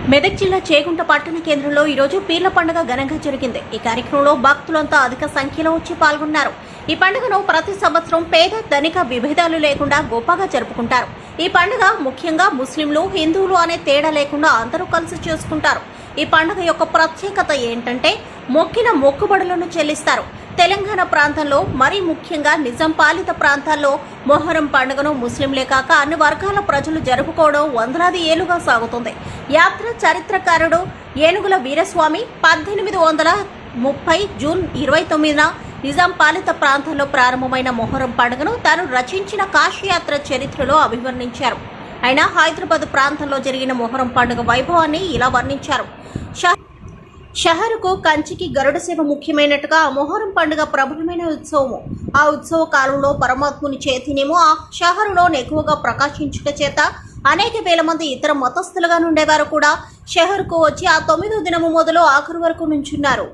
మెదక్ జిల్లా చేగుంట పట్టణ కేంద్రంలో ఈరోజు పీర్ల పండుగ ఘనంగా జరిగింది. ఈ కార్యక్రమంలో భక్తులంతా అధిక సంఖ్యలో వచ్చి పాల్గొన్నారు. ఈ పండుగను ప్రతి సంవత్సరం పేద ధనిక విభేదాలు లేకుండా గొప్పగా జరుపుకుంటారు. ఈ పండుగ ముఖ్యంగా ముస్లింలు, హిందువులు అనే తేడా లేకుండా అందరూ కలిసి చేసుకుంటారు. ఈ పండుగ యొక్క ప్రత్యేకత ఏంటంటే మొక్కిన మొక్కుబడులను చెల్లిస్తారు. తెలంగాణ ప్రాంతంలో మరీ ముఖ్యంగా నిజాం పాలిత ప్రాంతాల్లో మొహరం పండుగను ముస్లింలే కాక అన్ని వర్గాల ప్రజలు జరుపుకోవడం వందలాది ఏళ్లుగా సాగుతుంది. యాత్ర చరిత్రకారుడు ఏనుగుల వీరస్వామి 1830 జూన్ 29న నిజాం పాలిత ప్రాంతంలో ప్రారంభమైన మొహరం పండుగను తాను రచించిన కాశీయాత్ర చరిత్రలో అభివర్ణించారు. ఆయన హైదరాబాద్ ప్రాంతంలో జరిగిన మొహరం పండుగ వైభవాన్ని ఇలా వర్ణించారు. షహరుకు కంచికి గరుడ సేవ ముఖ్యమైనట్టుగా మొహరం పండుగ ప్రబలమైన ఉత్సవము. ఆ ఉత్సవ కాలంలో పరమాత్ముని చైతన్యము ఆ షహరులో ఎక్కువగా ప్రకాశించుట చేత అనేక వేల మంది ఇతర మతస్థులుగా నుండేవారు కూడా షహరుకు వచ్చి ఆ 9వ దినము మొదలు ఆఖరు వరకు నుంచున్నారు.